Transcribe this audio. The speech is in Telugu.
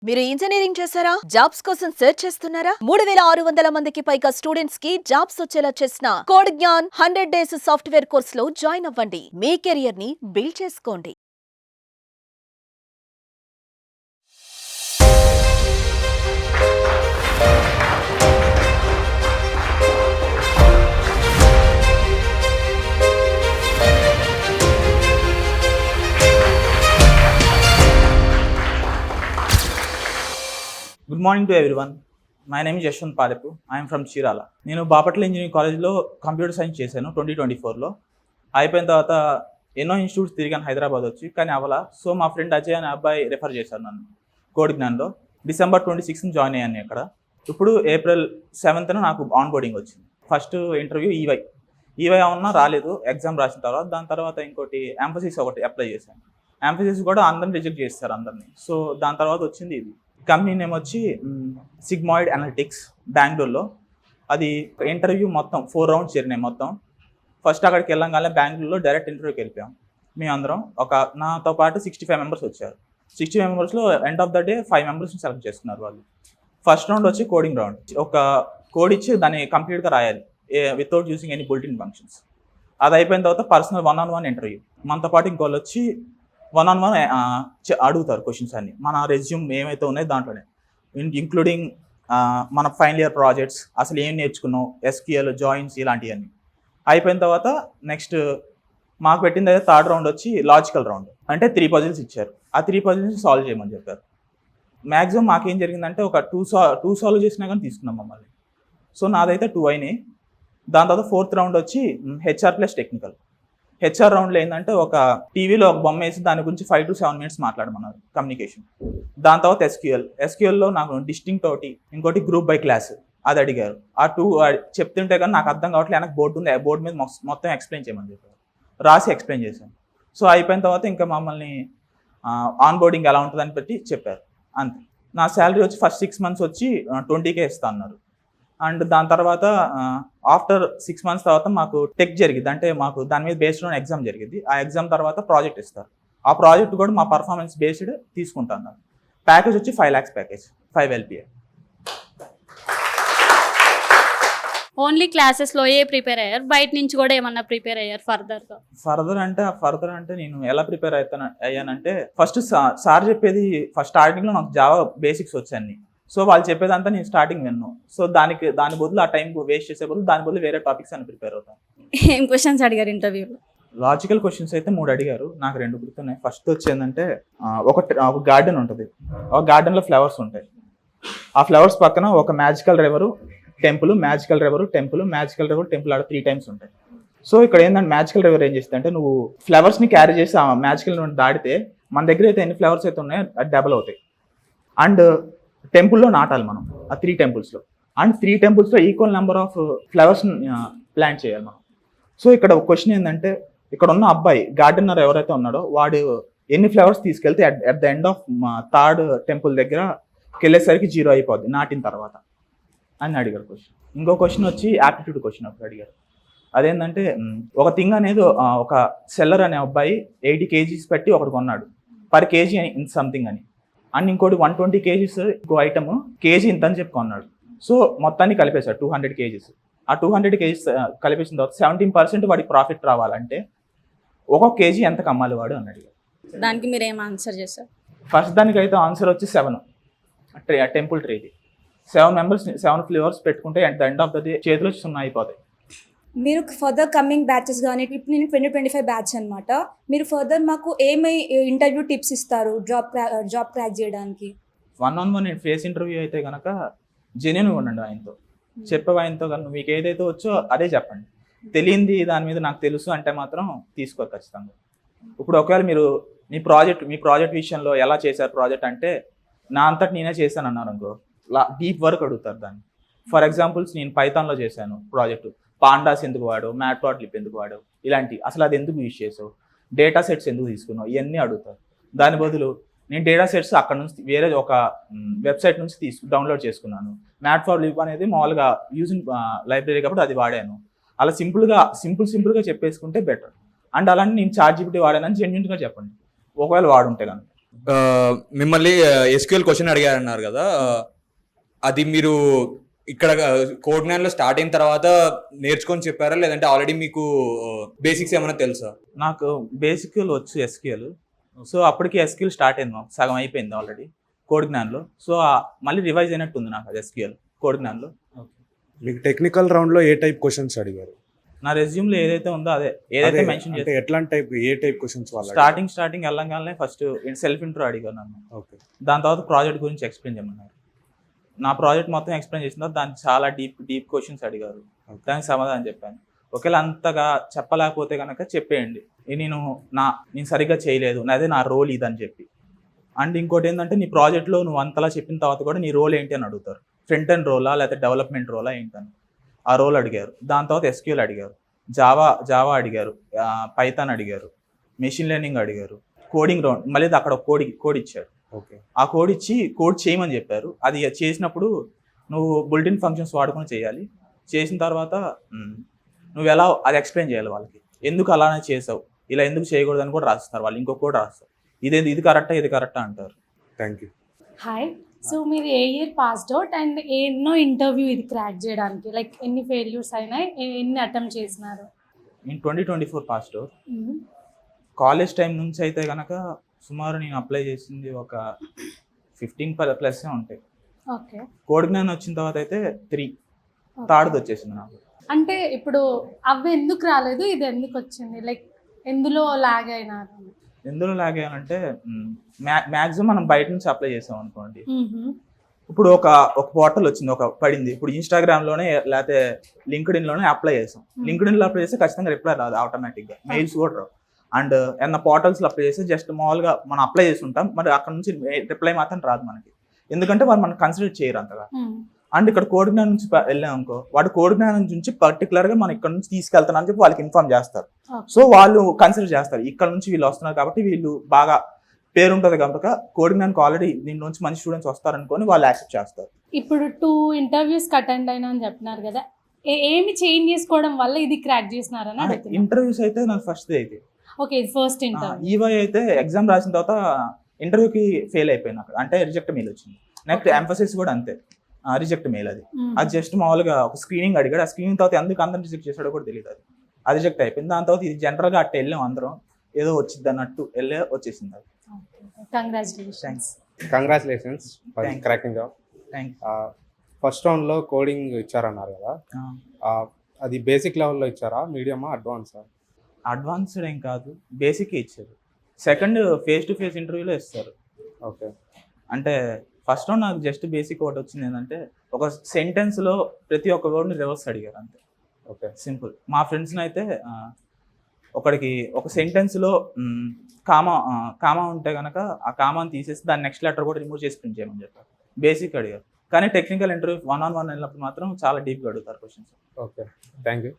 మీరు ఇంజనీరింగ్ చేశారా? జాబ్స్ కోసం సెర్చ్ చేస్తున్నారా? 3600 మందికి పైగా స్టూడెంట్స్ కి జాబ్స్ వచ్చేలా చేసిన code Gyan 100 days software course లో జాయిన్ అవ్వండి. మీ కెరియర్ ని బిల్డ్ చేసుకోండి. Good morning to everyone. My name is Yashwant Palepu. I'm from Chirala. నేను బాపట్ల ఇంజనీరింగ్ కాలేజ్లో కంప్యూటర్ సైన్స్ చేశాను 2024లో. అయిపోయిన తర్వాత ఎన్నో ఇన్స్టిట్యూట్స్ తిరిగాను హైదరాబాద్ వచ్చి, కానీ అవ్వాల. సో మా ఫ్రెండ్ అజయ్ అనే అబ్బాయి రెఫర్ చేశారు నన్ను కోడ్ జ్ఞాన్లో. December 26 జాయిన్ అయ్యాను ఇక్కడ. ఇప్పుడు April 7th నాకు ఆన్ బోర్డింగ్ వచ్చింది. ఫస్ట్ ఇంటర్వ్యూ ఈవై అవునా రాలేదు, ఎగ్జామ్ రాసిన తర్వాత. దాని తర్వాత ఇంకోటి ఎంఫసిస్ ఒకటి అప్లై చేశాను. ఎంఫసిస్ కూడా అందరిని రిజెక్ట్ చేస్తారు అందరినీ. సో దాని తర్వాత వచ్చింది ఇది. కంపెనీ నేమ్ వచ్చి సిగ్మాయిడ్ అనలిటిక్స్, బెంగళూరులో. అది ఇంటర్వ్యూ మొత్తం 4 రౌండ్స్ జరిగినాయి మొత్తం. ఫస్ట్ అక్కడికి వెళ్ళంగానే బెంగళూరులో డైరెక్ట్ ఇంటర్వ్యూకి వెళ్ళిపోయాం. మేము అందరం నాతో పాటు 65 మెంబర్స్ వచ్చారు. 65 మెంబర్స్లో ఎండ్ ఆఫ్ ద డే 5 మెంబర్స్ని సెలెక్ట్ చేసుకున్నారు వాళ్ళు. ఫస్ట్ రౌండ్ వచ్చి కోడింగ్ రౌండ్. ఒక కోడ్ ఇచ్చి దాన్ని కంప్లీట్గా రాయాలి without using any built-in functions. అది అయిపోయిన తర్వాత పర్సనల్ 1-on-1 ఇంటర్వ్యూ. మనతో పాటు ఇంకోళ్ళు వచ్చి 1-on-1 అడుగుతారు క్వశ్చన్స్ అన్ని. మన రెజ్యూమ్ ఏమైతే ఉన్నాయో దాంట్లోనే, ఇంక్లూడింగ్ మన ఫైనల్ ఇయర్ ప్రాజెక్ట్స్, అసలు ఏం నేర్చుకున్నాం, SQL, జాయిన్స్, ఇలాంటివన్నీ. అయిపోయిన తర్వాత నెక్స్ట్ మాకు పెట్టింది అయితే థర్డ్ రౌండ్ వచ్చి లాజికల్ రౌండ్. అంటే 3 పజిల్స్ ఇచ్చారు. ఆ 3 పజిల్స్ సాల్వ్ చేయమని చెప్పారు. మ్యాక్సిమం మాకేం జరిగిందంటే ఒక 2 సాల్వ్ చేసినా కానీ తీసుకున్నాం మమ్మల్ని. సో నాదైతే 2 అయినాయి. దాని తర్వాత 4th రౌండ్ వచ్చి HR ప్లస్ టెక్నికల్. HR రౌండ్లో ఏంటంటే ఒక టీవీలో ఒక బొమ్మ వేసి దాని గురించి 5 to 7 minutes మాట్లాడమన్నారు, కమ్యూనికేషన్. దాని తర్వాత SQLలో నాకు డిస్టింక్ట్ ఒకటి, ఇంకోటి గ్రూప్ బై క్లాస్ అది అడిగారు. ఆ 2 చెప్తుంటే కానీ నాకు అర్థం కావట్లేదు. వెనక బోర్డు ఉంది, బోర్డు మీద మొత్తం ఎక్స్ప్లెయిన్ చేయమని చెప్పారు. రాసి ఎక్స్ప్లెయిన్ చేశాను. సో అయిపోయిన తర్వాత ఇంకా మమ్మల్ని ఆన్ బోర్డింగ్ ఎలా ఉంటుందని బట్టి చెప్పారు, అంతే. నా శాలరీ వచ్చి ఫస్ట్ 6 months వచ్చి 20K ఇస్తా అన్నారు. అండ్ దాని తర్వాత ఆఫ్టర్ 6 months తర్వాత మాకు టెక్ జరిగింది. అంటే మాకు దాని మీద బేస్డ్ ఆన్ ఎగ్జామ్ జరిగింది. ఆ ఎగ్జామ్ తర్వాత ప్రాజెక్ట్ ఇస్తారు. ఆ ప్రాజెక్ట్ కూడా మా పర్ఫార్మెన్స్ బేస్డ్ తీసుకుంటున్నారు. ప్యాకేజ్ వచ్చి 5 lakhs ప్యాకేజ్, 5 LPA. ఓన్లీ క్లాసెస్లో ప్రిపేర్ అయ్యారు, బయట నుంచి కూడా ఏమన్నా ప్రిపేర్ అయ్యారు ఫర్దర్ అంటే నేను ఎలా ప్రిపేర్ అయ్యానంటే ఫస్ట్ సార్ చెప్పేది ఫస్ట్ స్టార్టింగ్లో నాకు జావా బేసిక్స్ వచ్చాయి. సో వాళ్ళు చెప్పేదంతా నేను స్టార్టింగ్ విన్నాను. సో దాని బదులు ఆ టైం వేస్ట్ చేసే బదులు దాని బదులు వేరే టాపిక్స్ అని ప్రిపేర్ అవుతాను. ఏం క్వశ్చన్స్ అడిగారు ఇంటర్వ్యూలో? లాజికల్ క్వశ్చన్స్ అయితే 3 అడిగారు. నాకు 2 గుర్తున్నాయి. ఫస్ట్ వచ్చి ఏంటంటే ఒక గార్డెన్ ఉంటుంది. ఒక గార్డెన్లో ఫ్లవర్స్ ఉంటాయి. ఆ ఫ్లవర్స్ పక్కన ఒక magical river, temple, magical river, temple, magical river, temple ఆడ 3 times ఉంటాయి. సో ఇక్కడ ఏంటంటే మ్యాజికల్ రివర్ ఏం చేస్తుంది అంటే, నువ్వు ఫ్లవర్స్ని క్యారీ చేసి ఆ మ్యాజికల్ నుండి దాటితే మన దగ్గర అయితే ఎన్ని ఫ్లవర్స్ అయితే ఉన్నాయో అది డబల్ అవుతాయి. అండ్ టెంపుల్లో నాటాలి మనం ఆ 3 temples. And 3 temples equal number of flowers plant చేయాలి మనం. సో ఇక్కడ ఒక క్వశ్చన్ ఏంటంటే, ఇక్కడ ఉన్న అబ్బాయి గార్డెనర్ ఎవరైతే ఉన్నాడో వాడు ఎన్ని ఫ్లవర్స్ తీసుకెళ్తే at the end of 3rd temple దగ్గరకి వెళ్ళేసరికి 0 అయిపోద్ది నాటిన తర్వాత అని అడిగారు క్వశ్చన్. ఇంకో క్వశ్చన్ వచ్చి యాప్టిట్యూడ్ క్వశ్చన్ అప్పుడు అడిగారు. అదేంటంటే ఒక థింగ్ అనేది ఒక సెల్లర్ అనే అబ్బాయి 80 kgs పెట్టి ఒకటి కొన్నాడు, పర్ కేజీ ఇన్ సంథింగ్ అని. అండ్ ఇంకోటి 120 kgs ఇంకో ఐటమ్ కేజీ ఇంత అని చెప్పి కొన్నాడు. సో మొత్తాన్ని కలిపేశాడు 200 kgs. ఆ 200 kgs కలిపేసిన తర్వాత 17% వాడికి ప్రాఫిట్ రావాలంటే ఒక్కొక్క కేజీ ఎంత కమ్మాలి వాడు అని అడిగారు. దానికి మీరు ఏం ఆన్సర్ చేశారు? ఫస్ట్ దానికైతే ఆన్సర్ వచ్చి 7 టెంపుల్ ట్రీది. 7 members 7 ఫ్లేవర్స్ పెట్టుకుంటే at the end of the day చేతిలో 0 అయిపోతాయి. మీరు ఫర్దర్ కమింగ్ బ్యాచెస్ కానీ, ఇప్పుడు నేను 2025 బ్యాచ్ అనమాట. మీరు ఫర్దర్ మాకు ఏమై ఇంటర్వ్యూ టిప్స్ ఇస్తారు జాబ్ క్రాక్ చేయడానికి? 1-on-1 ఫేస్ ఇంటర్వ్యూ అయితే కనుక జెన్యూన్గా ఉండండి. ఆయనతో ఆయనతో కనుక మీకు ఏదైతే వచ్చో అదే చెప్పండి. తెలియంది దాని మీద నాకు తెలుసు అంటే మాత్రం తీసుకోరు ఖచ్చితంగా. ఇప్పుడు ఒకవేళ మీరు మీ ప్రాజెక్ట్ విషయంలో ఎలా చేశారు ప్రాజెక్ట్ అంటే, నా అంతటి నేనే చేశాను అన్నారు అనుకో, డీప్ వర్క్ అడుగుతారు దాన్ని. ఫర్ ఎగ్జాంపుల్స్ నేను పైథాన్లో చేశాను ప్రాజెక్టు, పాండాస్ ఎందుకు వాడావు, మ్యాట్ప్లాట్లిప్ ఎందుకు వాడావు, ఇలాంటి అసలు అది ఎందుకు యూజ్ చేసావు, డేటా సెట్స్ ఎందుకు తీసుకున్నావు, ఇవన్నీ అడుగుతారు. దాని బదులు నేను డేటా సెట్స్ అక్కడ నుంచి వేరే ఒక వెబ్సైట్ నుంచి డౌన్లోడ్ చేసుకున్నాను, మ్యాట్ప్లాట్లిప్ అనేది మామూలుగా యూజింగ్ లైబ్రరీ కాబట్టి అది వాడాను, అలా సింపుల్గా చెప్పేసుకుంటే బెటర్. అండ్ అలాంటి నేను ChatGPT వాడానని జెన్యూన్గా చెప్పండి ఒకవేళ వాడుంటే కనుక. మిమ్మల్ని ఎస్క్యూఎల్ క్వశ్చన్ అడిగారన్నారు కదా, అది మీరు ఇక్కడ కోడ్ జ్ఞాన్లో స్టార్ట్ అయిన తర్వాత నేర్చుకొని చెప్పారా, లేదంటే ఆల్రెడీ మీకు బేసిక్స్ ఏమైనా తెలుసా? నాకు బేసిక్లు వచ్చు ఎస్క్యూఎల్. సో అప్పటికి ఎస్క్యూఎల్ స్టార్ట్ అయింది, మాకు సగం అయిపోయింది ఆల్రెడీ కోడ్ జ్ఞాన్లో. సో మళ్ళీ రివైజ్ అయినట్టు ఉంది నాకు అది ఎస్క్యూఎల్ కోడ్ జ్ఞాన్లో. మీకు టెక్నికల్ రౌండ్ లో ఏ టైప్ క్వశ్చన్స్ అడిగారు? నా రెజ్యూమ్లో ఏదైతే ఉందో అదే ఏదైతే మెన్షన్ అంటే ఎట్లాంటి టైప్, ఏ టైప్ క్వశ్చన్స్ వాళ్ళు? స్టార్టింగ్ వెళ్ళగానే ఫస్ట్ సెల్ఫ్ ఇంట్రో అడిగాను నన్ను. ఓకే. దాని తర్వాత ప్రాజెక్ట్ గురించి ఎక్స్ప్లెయిన్ చేయమన్నారు. నా ప్రాజెక్ట్ మొత్తం ఎక్స్ప్లెయిన్ చేసిన తర్వాత దానికి చాలా డీప్ క్వశ్చన్స్ అడిగారు. దానికి సమాధానం చెప్పాను. ఒకవేళ అంతగా చెప్పలేకపోతే కనుక చెప్పేయండి, నేను సరిగ్గా చేయలేదు, అదే నా రోల్ ఇదని చెప్పి. అండ్ ఇంకోటి ఏంటంటే నీ ప్రాజెక్ట్లో నువ్వు అంతలా చెప్పిన తర్వాత కూడా నీ రోల్ ఏంటి అని అడుగుతారు. ఫ్రంట్ ఎండ్ రోలా లేకపోతే డెవలప్మెంట్ రోలా ఏంటని ఆ రోల్ అడిగారు. దాని తర్వాత ఎస్క్యూఎల్ అడిగారు, జావా అడిగారు, పైథాన్ అడిగారు, మెషిన్ లెర్నింగ్ అడిగారు, కోడింగ్ రౌండ్ మళ్ళీ అక్కడ కోడ్ ఇచ్చారు. ఓకే. ఆ కోడ్ ఇచ్చి కోడ్ చేయమని చెప్పారు. అది చేసినప్పుడు నువ్వు బుల్టిన్ ఫంక్షన్స్ వాడుకొని చేయాలి. చేసిన తర్వాత నువ్వు ఎలా అది ఎక్స్ప్లెయిన్ చేయాలి వాళ్ళకి, ఎందుకు అలానే చేసావు, ఇలా ఎందుకు చేయకూడదని కూడా రాస్తారు వాళ్ళు. ఇంకో కోడ్ రాస్తారు, ఇది కరెక్టా అంటారు. Thank you. హాయ్, సో మీరు ఏ ఇయర్ పాస్డ్ అవుట్ అండ్ ఎన్నో ఇంటర్వ్యూ ఇది క్రాక్ చేయడానికి, లైక్ ఎన్ని ఫెయిల్యూర్స్ అయినాయి, ఎన్ని అటెంప్ట్ చేసినారు? నేను 2024 పాస్డ్ అవుట్. కాలేజ్ టైం నుంచి అయితే కనుక సుమారు నేను అప్లై చేసింది ఒక 15+ ఉంటాయి. ఓకే. కోడ్ జ్ఞానం వచ్చిన తర్వాత అయితే 3 థర్డ్ది వచ్చేసింది నాకు. అంటే ఇప్పుడు అవి ఎందుకు రాలేదు, ఇది ఎందుకు వచ్చింది, లైక్ ఎందులో లాగ్ అయినారు? ఎందులో లాగానంటే మ్యాక్సిమం మనం బయట నుంచి అప్లై చేసాం అనుకోండి. ఇప్పుడు ఒక పోర్టల్ వచ్చింది, పడింది. ఇప్పుడు ఇన్స్టాగ్రామ్లోనే లేకపోతే లింక్డ్ఇన్లోనే అప్లై చేసాం. లింక్డ్ఇన్లో అప్లై చేస్తే ఖచ్చితంగా రిప్లై రాదు ఆటోమేటిక్గా, మెయిల్స్ కూడా రావు. అండ్ ఏమన్నా పోర్టల్స్లో అప్లై చేస్తే జస్ట్ మామూలుగా మనం అప్లై చేసి ఉంటాం, మరి అక్కడ నుంచి రిప్లై మాత్రం రాదు మనకి, ఎందుకంటే వాళ్ళు మనం కన్సిడర్ చేయరు అంతగా. అండ్ ఇక్కడ కోడ్ జ్ఞానం నుంచి వెళ్ళాం అనుకో, వాడు కోడ్ జ్ఞానం నుంచి పర్టికులర్గా మనం ఇక్కడ నుంచి తీసుకెళ్తాను అని చెప్పి వాళ్ళకి ఇన్ఫార్మ్ చేస్తారు. సో వాళ్ళు కన్సిడర్ చేస్తారు, ఇక్కడ నుంచి వీళ్ళు వస్తున్నారు కాబట్టి వీళ్ళు బాగా పేరు ఉంటుంది కనుక కోడ్ జ్ఞానికి ఆల్రెడీ దీని నుంచి మంచి స్టూడెంట్స్ వస్తారనుకొని వాళ్ళు యాక్సెప్ట్ చేస్తారు. ఇప్పుడు 2 ఇంటర్వ్యూస్ అటెండ్ అయినా అని చెప్తున్నారు కదా, ఏమి చేంజ్ చేసుకోవడం వల్ల ఇది క్రాక్ చేసినారని అడుగుతున్నారు. ఇంటర్వ్యూస్ అయితే నాకు ఫస్ట్ అయితే ఓకే, ఇది ఫస్ట్ ఇంటర్వ్యూ. ఈవై అయితే ఎగ్జామ్ రాసిన తర్వాత ఇంటర్వ్యూకి ఫెయిల్ అయిపోయింది అక్కడ, అంటే రిజెక్ట్ మెయిల్ వచ్చింది. నెక్స్ట్ ఎంఫసిస్ కూడా అంతే, రిజెక్ట్ మెయిల్. అది జస్ట్ మామూలుగా ఒక స్క్రీనింగ్ అడిగాడు. ఆ స్క్రీనింగ్ తర్వాత ఎందుకు అందరం రిజెక్ట్ చేశాడో కూడా తెలియదు, అది రిజెక్ట్ అయిపోయింది. దాని తర్వాత ఇది జనరల్గా అట్ట వెళ్ళాం అందరం, ఏదో వచ్చింది అన్నట్టు వచ్చేసింది అది. Congratulations for Thanks. Cracking job. Thank first round లో కోడింగ్ ఇచ్చారన్నారు కదా, అది బేసిక్ లెవెల్లో ఇచ్చారా, మీడియమా, అడ్వాన్సా? అడ్వాన్స్డ్ ఏం కాదు, బేసిక్ ఇచ్చారు. సెకండ్ ఫేస్ టు ఫేస్ ఇంటర్వ్యూలో ఇస్తారు. ఓకే. అంటే ఫస్ట్ రౌండ్ నాకు జస్ట్ బేసిక్ ఒకటి వచ్చింది, ఏంటంటే ఒక సెంటెన్స్లో ప్రతి ఒక్క వర్డ్ని రివర్స్ అడిగారు అంతే. ఓకే. సింపుల్. మా ఫ్రెండ్స్ని అయితే ఒకడికి ఒక సెంటెన్స్లో కామా ఉంటే కనుక ఆ కామాని తీసేసి దాని నెక్స్ట్ లెటర్ కూడా రిమూవ్ చేసి ప్రింట్ చేయమని చెప్పారు. బేసిక్ అడిగారు. కానీ టెక్నికల్ ఇంటర్వ్యూ 1-on-1 వెళ్ళినప్పుడు మాత్రం చాలా డీప్గా అడుగుతారు క్వశ్చన్స్. Okay, thank you.